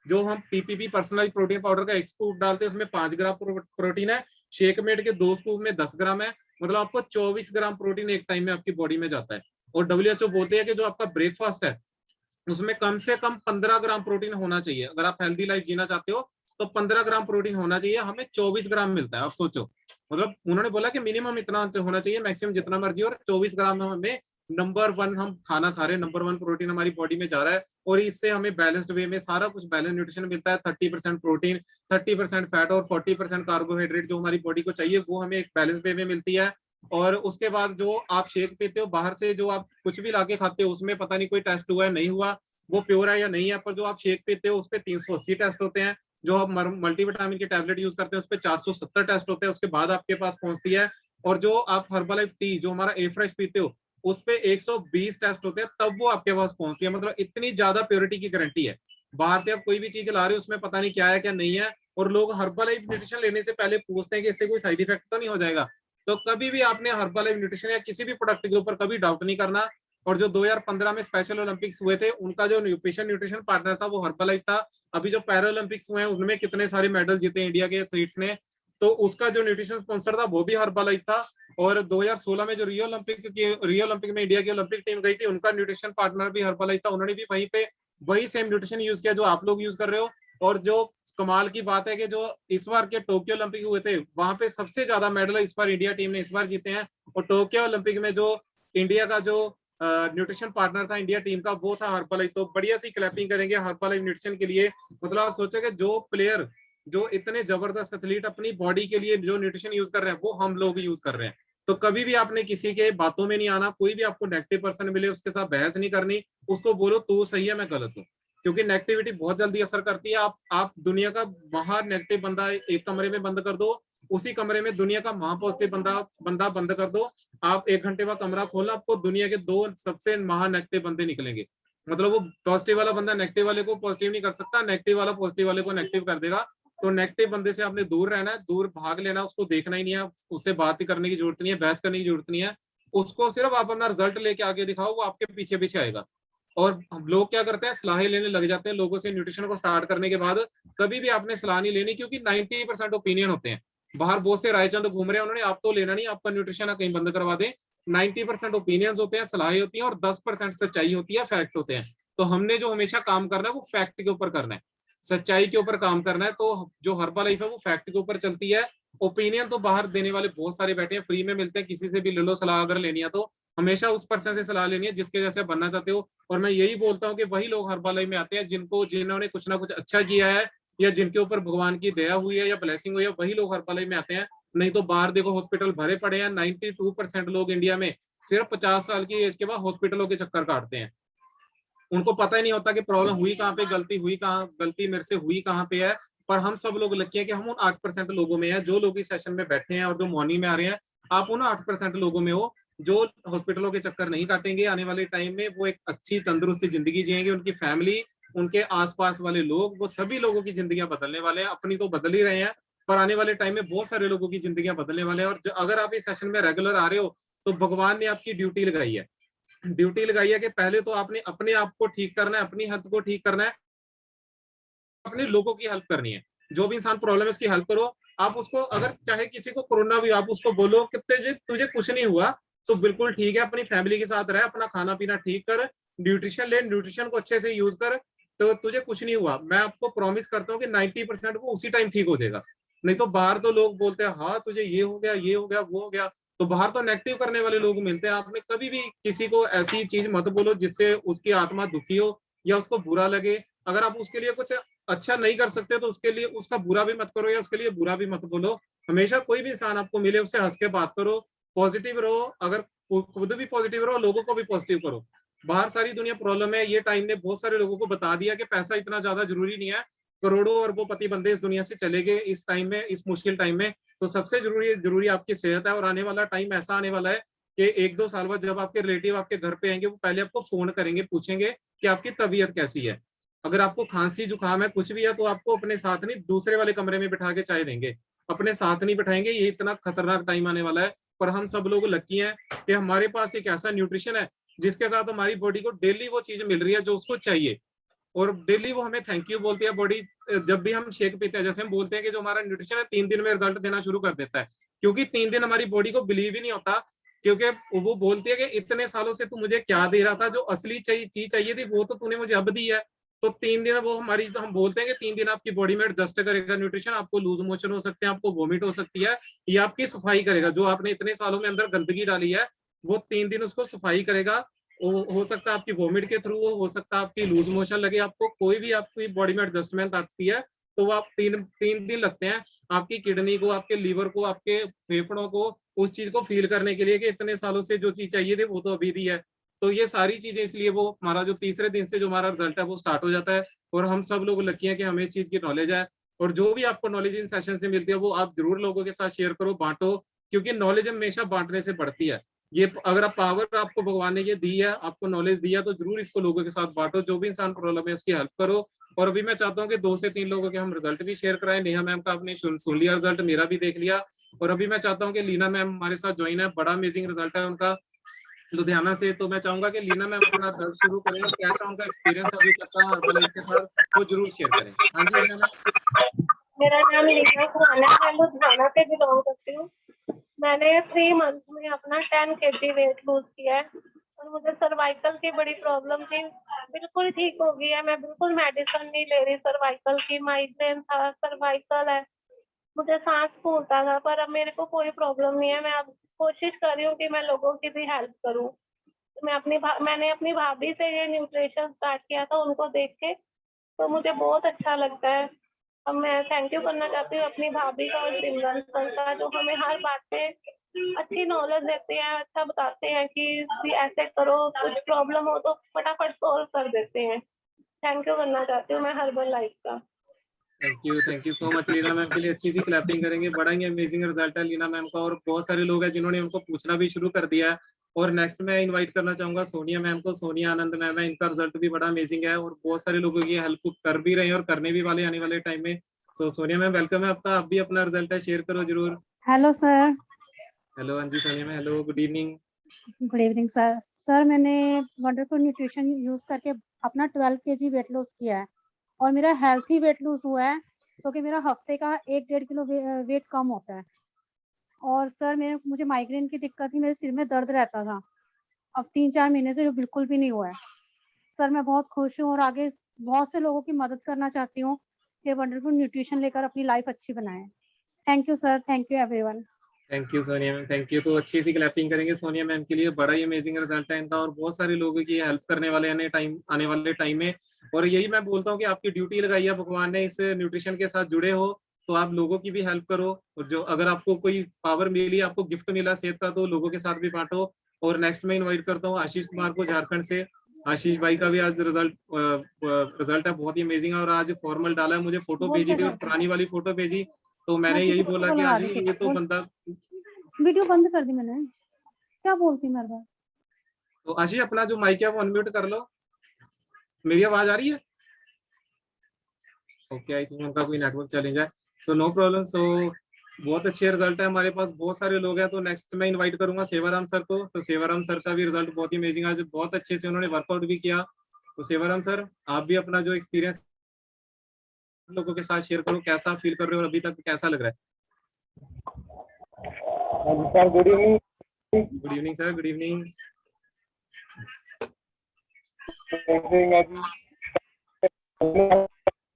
[SPEAKER 1] जो हम पीपीपी पर्सनलाइज प्रोटीन पाउडर का एक स्कूप डालते हैं, उसमें 5 ग्राम प्रोटीन है। शेक मेड के 2 स्कूप में 10 ग्राम है। मतलब आपको 24 ग्राम प्रोटीन एक टाइम में आपकी बॉडी में जाता है। और डब्ल्यूएचओ बोलते हैं कि जो आपका ब्रेकफास्ट है उसमें कम से कम 15 ग्राम प्रोटीन होना चाहिए। अगर आप हेल्दी लाइफ जीना चाहते हो तो 15 ग्राम प्रोटीन होना चाहिए, हमें 24 ग्राम मिलता है। आप सोचो, मतलब उन्होंने बोला कि मिनिमम इतना होना चाहिए, मैक्सिमम जितना मर्जी, और 24 ग्राम में हमें नंबर 1 हम खाना खा रहे हैं, नंबर 1 प्रोटीन हमारी बॉडी में जा रहा है। और इससे हमें बैलेंस्ड वे में सारा कुछ बैलेंस न्यूट्रिशन मिलता है। 30% प्रोटीन, 30% फैट और 40% कार्बोहाइड्रेट जो हमारी बॉडी को चाहिए, वो हमें एक बैलेंस वे में मिलती है। और उसके बाद जो आप शेक पीते हो बाहर से, जो आप कुछ भी लाके खाते हो उसमें पता नहीं कोई टेस्ट हुआ है नहीं हुआ, वो प्योर है या नहीं है, पर जो आप शेक पीते हो उस पर 380 टेस्ट होते हैं। जो आप मल्टीविटामिन की टैबलेट यूज करते हैं उस पर 470 टेस्ट होते हैं, उसके बाद आपके पास पहुंचती है। और जो आप हर्बलाइफ टी, जो हमारा ए फ्रेश पीते हो, उस पे 120 टेस्ट होते हैं, तब वो आपके पास पहुंचती है। मतलब इतनी ज्यादा प्योरिटी की गारंटी है। बाहर से आप कोई भी चीज ला रहे हो उसमें पता नहीं क्या है क्या नहीं है। और लोग हर्बलाइफ न्यूट्रिशन लेने से पहले पूछते हैं कि इससे कोई साइड इफेक्ट तो नहीं हो जाएगा। तो कभी भी आपने हर्बलाइफ न्यूट्रिशन या किसी भी प्रोडक्ट के ऊपर कभी डाउट नहीं करना। और जो 2015 में स्पेशल ओलंपिक्स हुए थे, उनका जो न्यूट्रिशन पार्टनर था वो हर्बलाइफ था। अभी जो पैरा ओलंपिक्स हुए हैं उनमें कितने सारे मेडल जीते इंडिया के एथलीट्स ने, तो उसका जो न्यूट्रिशन स्पॉन्सर था वो भी हर्बलाइफ था। और 2016 में जो रियो ओलंपिक में इंडिया की ओलंपिक टीम गई थी, उनका न्यूट्रिशन पार्टनर भी हर्बलाइफ था। उन्होंने भी वहीं पे वही सेम न्यूट्रिशन यूज किया जो आप लोग यूज कर रहे हो। और जो कमाल की बात है कि जो इस बार के टोक्यो ओलंपिक हुए थे वहां पे सबसे ज्यादा मेडल इस बार इंडिया टीम ने इस बार जीते हैं। और टोक्यो ओलंपिक में जो इंडिया का जो न्यूट्रिशन पार्टनर था इंडिया टीम का, वो था हर्बलाइफ। तो बढ़िया सी क्लैपिंग करेंगे हर्बलाइफ न्यूट्रिशन के लिए। मतलब आप सोचोगे जो प्लेयर, जो इतने जबरदस्त एथलीट अपनी बॉडी के लिए जो न्यूट्रिशन यूज कर रहे हैं वो हम लोग यूज कर रहे हैं। तो कभी भी आपने किसी के बातों में नहीं आना। कोई भी आपको नेगेटिव पर्सन मिले उसके साथ बहस नहीं करनी, उसको बोलो तू सही है मैं गलत हूँ। क्योंकि नेगेटिविटी बहुत जल्दी असर करती है। आप दुनिया का बाहर नेगेटिव बंदा एक कमरे में बंद कर दो, उसी कमरे में दुनिया का महापॉजिटिव बंदा बंद कर दो। आप 1 घंटे का कमरा खोलना, आपको दुनिया के 2 सबसे महा नेगेटिव बंदे निकलेंगे। मतलब वो पॉजिटिव वाला बंदा नेगेटिव वाले को पॉजिटिव नहीं कर सकता, नेगेटिव वाला पॉजिटिव वाले को नेगेटिव कर देगा। तो नेगेटिव बंदे से आपने दूर रहना है, दूर भाग लेना, उसको देखना ही नहीं है, उससे बात ही करने की जरूरत नहीं है, बहस करने की जरूरत नहीं है। उसको सिर्फ आप अपना रिजल्ट लेके आगे दिखाओ, वो आपके पीछे पीछे आएगा। और लोग क्या करते हैं, सलाहें लेने लग जाते हैं लोगों से न्यूट्रिशन को स्टार्ट करने के बाद। कभी भी आपने सलाह नहीं लेनी, क्योंकि 90% ओपिनियन होते हैं। बाहर बहुत से रायचंद घूम रहे हैं, उन्होंने आप तो लेना नहीं, आपका न्यूट्रिशन कहीं बंद करवा दे। 90% ओपिनियन होते हैं, सलाहें होती हैं, और 10% सच्चाई होती है, फैक्ट होते हैं। तो हमने जो हमेशा काम करना है वो फैक्ट के ऊपर करना है, सच्चाई के ऊपर काम करना है। तो जो हर्बलाइफ है वो फैक्ट के ऊपर चलती है। ओपिनियन तो बाहर देने वाले बहुत सारे बैठे हैं, फ्री में मिलते हैं, किसी से भी ले लो सलाह अगर लेनी है तो। हमेशा उस पर्सन से सलाह लेनी है जिसके जैसे बनना चाहते हो। और मैं यही बोलता हूँ कि वही लोग हर्बलाइफ में आते हैं जिन्होंने कुछ ना कुछ अच्छा किया है, या जिनके ऊपर भगवान की दया हुई है या ब्लेसिंग हुई है, वही लोग हर्बलाइफ में आते हैं। नहीं तो बाहर देखो हॉस्पिटल भरे पड़े हैं। 92% लोग इंडिया में सिर्फ 50 साल की एज के बाद हॉस्पिटलों के चक्कर काटते हैं। उनको पता ही नहीं होता कि प्रॉब्लम हुई कहाँ पे, गलती मेरे से हुई कहाँ पे है। पर हम सब लोग लकी है कि हम उन 8% लोगों में हैं। जो लोग इस सेशन में बैठे हैं और जो मॉर्निंग में आ रहे हैं, आप उन 8% लोगों में हो जो हॉस्पिटलों के चक्कर नहीं काटेंगे। आने वाले टाइम में वो एक अच्छी तंदुरुस्त जिंदगी जिएंगे, उनकी फैमिली, उनके आसपास वाले लोग, वो सभी लोगों की जिंदगियां बदलने वाले हैं। अपनी तो बदल ही रहे हैं, पर आने वाले टाइम में बहुत सारे लोगों की जिंदगियां बदलने वाले हैं। और अगर आप इस सेशन में रेगुलर आ रहे हो तो भगवान ने आपकी ड्यूटी लगाई है कि पहले तो आपने अपने आप को ठीक करना है, अपनी हेल्थ को ठीक करना है, अपने लोगों की हेल्प करनी है। जो भी इंसान प्रॉब्लम है उसकी हेल्प करो। आप उसको, अगर चाहे किसी को कोरोना भी, आप उसको बोलो कि तुझे कुछ नहीं हुआ तो बिल्कुल ठीक है, अपनी फैमिली के साथ रह, अपना खाना पीना ठीक कर, न्यूट्रिशन ले, न्यूट्रिशन को अच्छे से यूज कर, तो तुझे कुछ नहीं हुआ। मैं आपको प्रॉमिस करता हूँ कि 90% वो उसी टाइम ठीक हो जाएगा। नहीं तो बाहर तो लोग बोलते हैं हाँ तुझे ये हो गया, ये हो गया, वो हो गया। तो बाहर तो नेगेटिव करने वाले लोग मिलते हैं। आपने कभी भी किसी को ऐसी चीज मत बोलो जिससे उसकी आत्मा दुखी हो या उसको बुरा लगे। अगर आप उसके लिए कुछ अच्छा नहीं कर सकते तो उसके लिए उसका बुरा भी मत करो या उसके लिए बुरा भी मत बोलो। हमेशा कोई भी इंसान आपको मिले उससे हंस के बात करो, पॉजिटिव रहो। अगर खुद भी पॉजिटिव रहो, लोगों को भी पॉजिटिव करो। बाहर सारी दुनिया प्रॉब्लम है, ये टाइम ने बहुत सारे लोगों को बता दिया कि पैसा इतना ज्यादा जरूरी नहीं है। करोड़ों अरबों बंदे इस दुनिया से चले गए इस टाइम में, इस मुश्किल टाइम में। तो सबसे जरूरी आपकी सेहत है। और आने वाला टाइम ऐसा आने वाला है कि 1-2 साल बाद जब आपके रिलेटिव आपके घर पे आएंगे, वो पहले आपको फोन करेंगे, पूछेंगे कि आपकी तबीयत कैसी है। अगर आपको खांसी जुकाम है, कुछ भी है, तो आपको अपने साथ नहीं दूसरे वाले कमरे में बिठा के चाय देंगे, अपने साथ नहीं बिठाएंगे। ये इतना खतरनाक टाइम आने वाला है। पर हम सब लोग लकी हैं कि हमारे पास एक ऐसा न्यूट्रिशन है जिसके साथ हमारी बॉडी को डेली वो चीज मिल रही है जो उसको चाहिए। और डेली वो हमें थैंक यू बोलती है बॉडी। जब भी हम शेक पीते हैं, जैसे हम बोलते हैं कि जो हमारा न्यूट्रिशन है 3 दिन में रिजल्ट देना शुरू कर देता है, क्योंकि 3 दिन हमारी बॉडी को बिलीव ही नहीं होता। क्योंकि वो बोलती है कि इतने सालों से तू मुझे क्या दे रहा था, जो असली चीज चाहिए थी वो तो तूने मुझे अब दी है। तो 3 दिन वो हमारी, तो हम बोलते हैं कि 3 दिन आपकी बॉडी में एडजस्ट करेगा न्यूट्रिशन। आपको लूज मोशन हो सकते हैं, आपको वॉमिट हो सकती है, ये आपकी सफाई करेगा। जो आपने इतने सालों में अंदर गंदगी डाली है वो 3 दिन उसको सफाई करेगा। हो सकता है आपकी वॉमिट के थ्रू हो सकता है आपकी लूज मोशन लगे, आपको कोई भी आपकी बॉडी में एडजस्टमेंट आती है तो वो आप 3 दिन लगते हैं आपकी किडनी को, आपके लीवर को, आपके फेफड़ों को उस चीज को फील करने के लिए कि इतने सालों से जो चीज चाहिए थी वो तो अभी दी है। तो ये सारी चीजें इसलिए वो हमारा जो तीसरे दिन से जो हमारा रिजल्ट है वो स्टार्ट हो जाता है। और हम सब लोग लकी हैं कि हमें इस चीज की नॉलेज है। और जो भी आपको नॉलेज इन सेशन से मिलती है वो आप जरूर लोगों के साथ शेयर करो, बांटो, क्योंकि नॉलेज हमेशा बांटने से बढ़ती है। ये अगर आप पावर आपको भगवान ने ये दी है, आपको नॉलेज दी है, तो जरूर इसको लोगों के साथ बांटो। जो भी इंसान प्रॉब्लम है उसकी हेल्प करो। और अभी मैं चाहता हूँ कि 2 से 3 लोगों के हम रिजल्ट भी शेयर कराएं। नेहा मैम का आपने सुन लिया रिजल्ट, मेरा भी देख लिया। और अभी मैं चाहता हूँ कि लीना मैम हमारे साथ ज्वाइन है, बड़ा अमेजिंग रिजल्ट है उनका लुधियाना से। तो मैं चाहूंगा कि लीना मैम अपना रिजल्ट शुरू करें और कैसा उनका एक्सपीरियंस अभी तक का हर्बलाइफ के साथ वो जरूर शेयर करें। हाँ जी लीना मैम।
[SPEAKER 2] मेरा नाम लीना खुराना है, मैं लुधियाना से बिलोंग करती हूँ। मैंने 3 मंथ में अपना 10 kg वेट लूज किया है और मुझे सर्वाइकल की बड़ी प्रॉब्लम थी, बिल्कुल ठीक हो गई है। मैं बिल्कुल मेडिसिन नहीं ले रही सर्वाइकल की। माइग्रेन था, सर्वाइकल है, मुझे सांस फूलता था, पर अब मेरे को कोई प्रॉब्लम नहीं है। मैं अब कोशिश कर रही हूँ कि मैं लोगों की भी हेल्प करूँ। मैंने अपनी भाभी से ये न्यूट्रिशन स्टार्ट किया था, उनको देख के, तो मुझे बहुत अच्छा लगता है। अब मैं थैंक यू करना चाहती हूँ अपनी भाभी का और सिमरन सर का, जो हमें हर बात पे अच्छी नॉलेज देते हैं, अच्छा बताते हैं कि ऐसे करो, कुछ प्रॉब्लम हो तो फटाफट सॉल्व कर देते हैं। थैंक यू करना चाहती हूँ मैं हर्बल लाइफ का।
[SPEAKER 1] Thank you so much Leena ma'am के लिए अच्छी सी क्लैपिंग करेंगे। बड़ा ही अमेजिंग रिजल्ट है लीना मैम का। और बहुत सारे लोग हैं जिन्होंने उनको पूछना भी शुरू कर दिया है। और नेक्स्ट मैं इनवाइट करना चाहूंगा सोनिया मैम को। सोनिया आनंद मैम है, इनका रिजल्ट भी बड़ा अमेजिंग है और बहुत सारे लोगों की हेल्प कर भी रहे हैं और करने भी वाले आने वाले टाइम में। तो सोनिया मैम वेलकम है आपका, आप भी अपना रिजल्ट है शेयर करो जरूर।
[SPEAKER 3] Hello sir.
[SPEAKER 1] हेलो हाँ जी Sonia ma'am, hello good evening.
[SPEAKER 3] Good evening sir. Sir मैंने वंडरफुल न्यूट्रिशन यूज करके अपना 12 kg वेट लॉस किया है और मेरा हेल्थी वेट लूज हुआ है, क्योंकि मेरा हफ्ते का 1-1.5 किलो वेट कम होता है। और सर मुझे माइग्रेन की दिक्कत थी, मेरे सिर में दर्द रहता था, अब 3-4 महीने से जो बिल्कुल भी नहीं हुआ है। सर मैं बहुत खुश हूँ और आगे बहुत से लोगों की मदद करना चाहती हूँ कि वंडरफुल न्यूट्रिशन लेकर अपनी लाइफ अच्छी बनाए। Thank you sir, thank you everyone.
[SPEAKER 1] Thank you Sonia ma'am, thank you. तो अच्छी सी क्लैपिंग करेंगे सोनिया मैम के लिए, बड़ा ही अमेजिंग रिजल्ट है इनका और बहुत सारे लोगों की हेल्प करने वाले आने वाले टाइम में। और यही मैं बोलता हूँ कि आपकी ड्यूटी लगाई है भगवान ने, इस न्यूट्रिशन के साथ जुड़े हो तो आप लोगों की भी हेल्प करो। और जो अगर आपको कोई पावर मिली, आपको गिफ्ट मिला सेहत का, तो लोगों के साथ भी बांटो। और नेक्स्ट में इन्वाइट करता हूँ आशीष कुमार को झारखंड से। आशीष भाई का भी आज रिजल्ट है बहुत ही अमेजिंग है। और आज फॉर्मल डाला है, मुझे फोटो भेजी
[SPEAKER 3] बोलते
[SPEAKER 1] थी और
[SPEAKER 3] जाते
[SPEAKER 1] पुरानी वाली फोटो भेजी। तो
[SPEAKER 3] मैं
[SPEAKER 1] मैंने
[SPEAKER 3] किसी
[SPEAKER 1] यही
[SPEAKER 3] को
[SPEAKER 1] बोला
[SPEAKER 3] फोटो
[SPEAKER 1] कि
[SPEAKER 3] लगा रही
[SPEAKER 1] आशीष
[SPEAKER 3] थी
[SPEAKER 1] ये तो
[SPEAKER 3] और
[SPEAKER 1] बंदा।
[SPEAKER 3] वीडियो बंद कर दी मैंने, क्या बोलती मेरे बात।
[SPEAKER 1] तो आशीष अपना जो माइक है वो अनम्यूट कर लो। मेरी आवाज आ रही है? ओके, आई थिंक उनका कोई नेटवर्क चैलेंज है। So no problem. सो बहुत अच्छे रिजल्ट है, हमारे पास बहुत सारे लोग हैं। तो नेक्स्ट मैं इनवाइट करूंगा सेवाराम सर को। तो सेवाराम सर का भी रिजल्ट बहुत ही अमेजिंग, आज बहुत अच्छे से उन्होंने वर्कआउट भी किया। तो सेवाराम सर, आप भी अपना जो एक्सपीरियंस लोगों के साथ शेयर करो, कैसा फील कर रहे हो और अभी तक कैसा लग रहा है?
[SPEAKER 4] Sir good evening.
[SPEAKER 1] Good evening sir, good evening.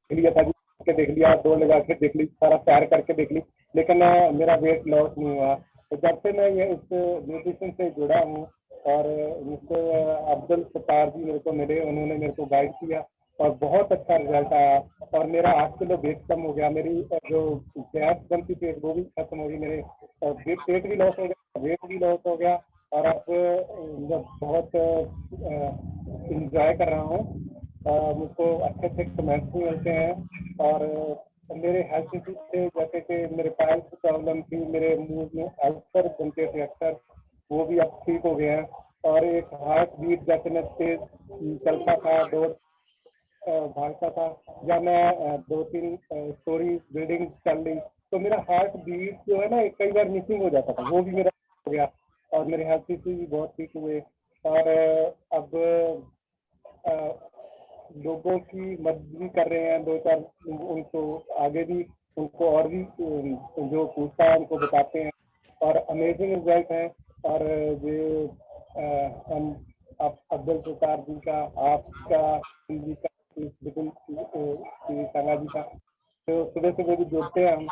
[SPEAKER 4] लिया था जी, देख लिया, दौड़ लगा के देख ली, सारा तैयार करके देख ली, लेकिन मेरा वेट लॉस नहीं हुआ। तो जब से मैं ये इस न्यूट्रिशन से जुड़ा हूँ और मिस्टर अब्दुल सत्तार जी मेरे को मिले, उन्होंने मेरे को गाइड किया और बहुत अच्छा रिजल्ट आया। और मेरा 8 किलो वेट कम हो गया, मेरी जो गैस बनती पेट वो भी खत्म हो गई, मेरे पेट भी लॉस हो गया, वेट भी लॉस हो गया। और अब बहुत इंजॉय कर रहा हूँ। मुझको अच्छे अच्छे कमेंट्स भी मिलते हैं। और मेरे हेल्थ इशू से, जैसे कि मेरे पाइल्स की प्रॉब्लम थी, मेरे मुंह में अल्सर बनते थे अक्सर, वो भी अब ठीक हो गए हैं। और एक हार्ट बीट, जैसे मैं तेज चलता था, दौड़ भागता था, या मैं 2-3 स्टोरी बिल्डिंग चल ली, तो मेरा हार्ट बीट जो है ना कई बार मिसिंग हो जाता था, वो भी मेरा हो गया। और मेरे हेल्थ इशू भी बहुत ठीक हुए। और अब लोगों की मदद भी कर रहे हैं, 2-4 उनको आगे भी, उनको और भी जो पूछता है उनको बताते हैं और अमेजिंग रिजल्ट है। और ये हम आप अब्दुल सत्तार जी का, आपका जी का, बिल्कुल संगा जी का, तो सुबह सुबह भी जुड़ते हैं हम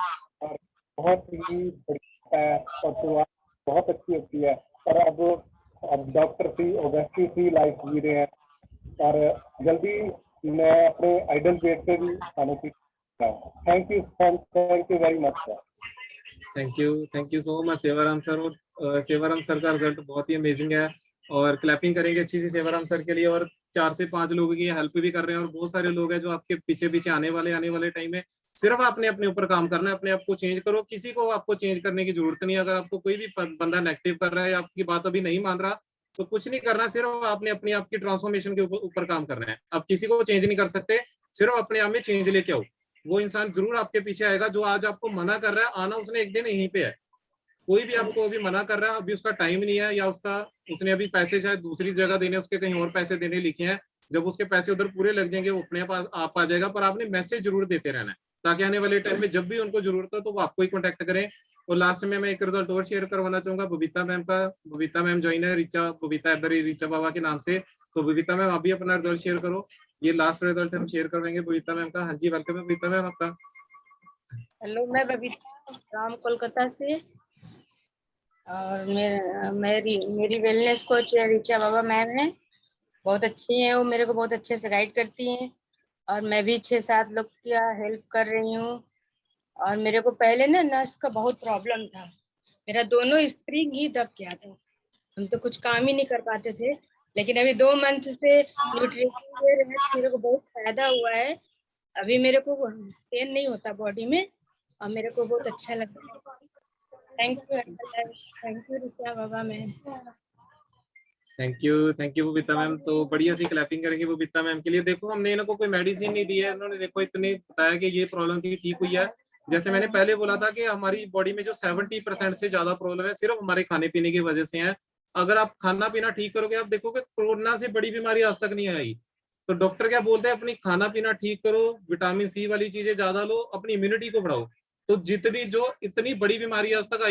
[SPEAKER 4] और बहुत ही बढ़िया है और शुरुआत बहुत अच्छी होती है। और अब doctor free, obesity free life जी रहे हैं। और जल्दी मैं अपने आइडल वेट पे भी आने की thank you very much sir.
[SPEAKER 1] Thank you so much Sewaram sir. और सेवाराम सर का रिजल्ट बहुत ही अमेजिंग है और क्लैपिंग करेंगे अच्छी सी सेवाराम सर के लिए। और 4 से 5 लोगों की हेल्प भी कर रहे हैं और बहुत सारे लोग हैं जो आपके पीछे पीछे आने वाले टाइम में। सिर्फ आपने अपने ऊपर काम करना है, अपने आप को चेंज करो, किसी को आपको चेंज करने की जरूरत नहीं है। अगर आपको कोई भी बंदा नेगेटिव कर रहा है या आपकी बात अभी नहीं मान रहा तो कुछ नहीं करना, सिर्फ आपने अपने आप की ट्रांसफॉर्मेशन के ऊपर काम करना है। आप किसी को चेंज नहीं कर सकते, सिर्फ अपने आप में चेंज लेके आओ। वो इंसान जरूर आपके पीछे आएगा जो आज आपको मना कर रहा है, आना उसने एक दिन यहीं पे है। कोई भी आपको अभी मना कर रहा है, अभी उसका टाइम नहीं है या उसने अभी पैसे शायद दूसरी जगह देने, उसके कहीं और पैसे देने लिखे हैं। जब उसके पैसे उधर पूरे लग जाएंगे वो अपने पास आप आ जाएगा। पर आपने मैसेज जरूर देते रहना है ताकि आने वाले टाइम में जब भी उनको जरूरत हो तो वो आपको ही कॉन्टेक्ट करें। और लास्ट में मैं एक रिजल्ट और शेयर करवाना चाहूंगा बबीता मैम का। बबीता मैम ज्वाइन है बबीता रीचा बाबा के नाम से। तो बबीता मैम आप भी अपना रिजल्ट शेयर करो। ये लास्ट रिजल्ट हम शेयर करवाएंगे बबीता मैम का। हाँ जी, वेलकम है बबीता मैम आपका।
[SPEAKER 5] हेलो, मैं बबीता राम कोलकाता से। और मेरी वेलनेस कोच ऋचा बाबा मैम है, बहुत अच्छी हैं। वो मेरे को बहुत अच्छे से गाइड करती हैं और मैं भी 6-7 लोग की हेल्प कर रही हूँ। और मेरे को पहले ना नस का बहुत प्रॉब्लम था, मेरा दोनों स्प्रिंग ही दब गया था, हम तो कुछ काम ही नहीं कर पाते थे। लेकिन अभी 2 मंथ से न्यूट्रिशन ले रहे हैं, मेरे को बहुत फायदा हुआ है। अभी मेरे को पेन नहीं होता बॉडी में और मेरे को बहुत अच्छा लगता है। Thank you Richa Baba ma'am.
[SPEAKER 1] Thank you Babita ma'am. तो बढ़िया सी क्लैपिंग करेंगे बबीता मैम के लिए। देखो हमने इनको कोई मेडिसिन नहीं दी है, इन्होंने देखो इतने बताया कि ये प्रॉब्लम थी, ठीक हुई है। जैसे मैंने पहले बोला था कि हमारी बॉडी में जो 70% से ज्यादा प्रॉब्लम है सिर्फ हमारे खाने पीने की वजह से है। अगर आप खाना पीना ठीक करोगे, आप देखोगे कोरोना से बड़ी बीमारी आज तक नहीं आई। तो डॉक्टर क्या बोलते हैं, अपनी खाना पीना ठीक करो, विटामिन सी वाली चीजें ज्यादा लो, अपनी इम्यूनिटी को बढ़ाओ। तो जितनी जो इतनी बड़ी बीमारी आज तक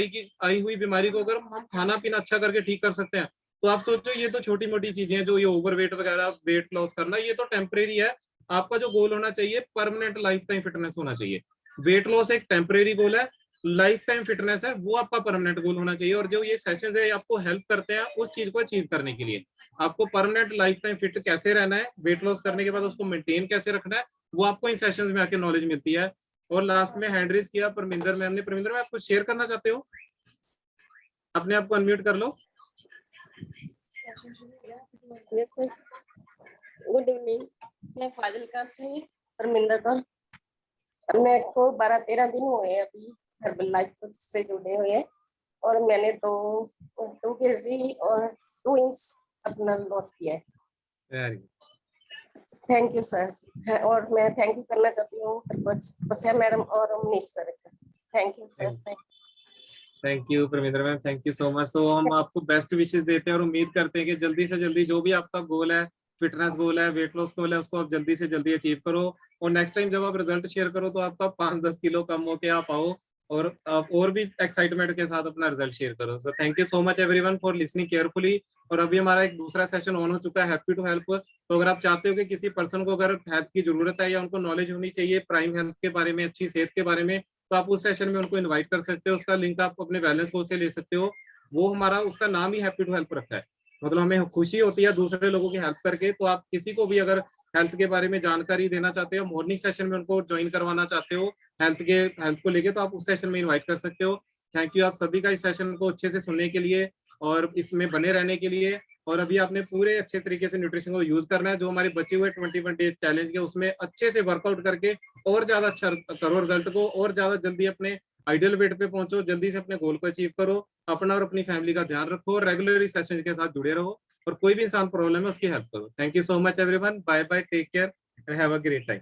[SPEAKER 1] आई हुई बीमारी को अगर हम खाना पीना अच्छा करके ठीक कर सकते हैं तो आप सोचो ये तो छोटी मोटी चीजें हैं। जो ये ओवरवेट वगैरह वेट लॉस करना ये तो टेम्परेरी है। आपका जो गोल होना चाहिए परमानेंट लाइफ टाइम फिटनेस होना चाहिए। वेट लॉस एक टेम्परेरी गोल है, लाइफ टाइम फिटनेस है वो आपका परमानेंट गोल होना चाहिए। और जो ये सेशन है आपको हेल्प करते हैं उस चीज को अचीव करने के लिए। आपको परमानेंट लाइफ टाइम फिट कैसे रहना है, वेट लॉस करने के बाद उसको मेंटेन कैसे रखना है, वो आपको इन सेशंस में आके नॉलेज मिलती है। और लास्ट में हैंड रेज किया परमिंदर मैम ने। परमिंदर मैम आप कुछ शेयर करना चाहते हो? अपने आप को अनम्यूट कर लो।
[SPEAKER 5] गुड इवनिंग, मैं फाजिलका से परमिंदर कौर। मेरे को 12-13 दिन हुए अभी हर्बल लाइफ से जुड़े हुए और मैंने 2 kg और 2 इंच अपना लॉस किया है। Thank you sir. और मैं थैंक यू करना चाहती हूँ बसिया मैडम और मनीष सर का। Thank you sir.
[SPEAKER 1] Thank you Parminder ma'am, thank you so much. तो हम आपको बेस्ट विशेस देते हैं और उम्मीद करते हैं कि जल्दी से जल्दी जो भी आपका गोल है, फिटनेस गोल है, वेट लॉस गोल है, उसको आप जल्दी से जल्दी अचीव करो। और नेक्स्ट टाइम जब आप रिजल्ट शेयर करो तो आपका 5-10 किलो कम होके आप आओ और आप और भी एक्साइटमेंट के साथ अपना रिजल्ट शेयर करो। So thank you so much everyone for listening carefully. और अभी हमारा एक दूसरा सेशन ऑन हो चुका है, हैप्पी टू हेल्प। तो अगर आप चाहते हो कि किसी पर्सन को अगर हेल्प की जरूरत है या उनको नॉलेज होनी चाहिए प्राइम हेल्थ के बारे में, अच्छी सेहत के बारे में, तो आप उस सेशन में उनको इनवाइट कर सकते हो। उसका लिंक आप अपने बैलेंस कोच से ले सकते हो। वो हमारा उसका नाम ही हैप्पी टू हेल्प रखा है। मतलब हमें खुशी होती है दूसरे लोगों की हेल्प करके। तो आप किसी को भी अगर हेल्थ के बारे में जानकारी देना चाहते हो, मॉर्निंग सेशन में उनको ज्वाइन करवाना चाहते हो हेल्थ को लेके, तो आप उस सेशन में इनवाइट कर सकते हो। थैंक यू आप सभी का इस सेशन को अच्छे से सुनने के लिए और इसमें बने रहने के लिए। और अभी आपने पूरे अच्छे तरीके से न्यूट्रिशन को यूज करना है। जो हमारे बचे हुए 21 डेज चैलेंज के उसमें अच्छे से वर्कआउट करके और ज्यादा अच्छा करो रिजल्ट को, और ज्यादा जल्दी अपने आइडियल वेट पे पहुंचो, जल्दी से अपने गोल को अचीव करो। अपना और अपनी फैमिली का ध्यान रखो और रेगुलरली सेशन के साथ जुड़े रहो। और कोई भी इंसान प्रॉब्लम है उसकी हेल्प करो। Thank you so much everyone, bye bye, take care and have a great time.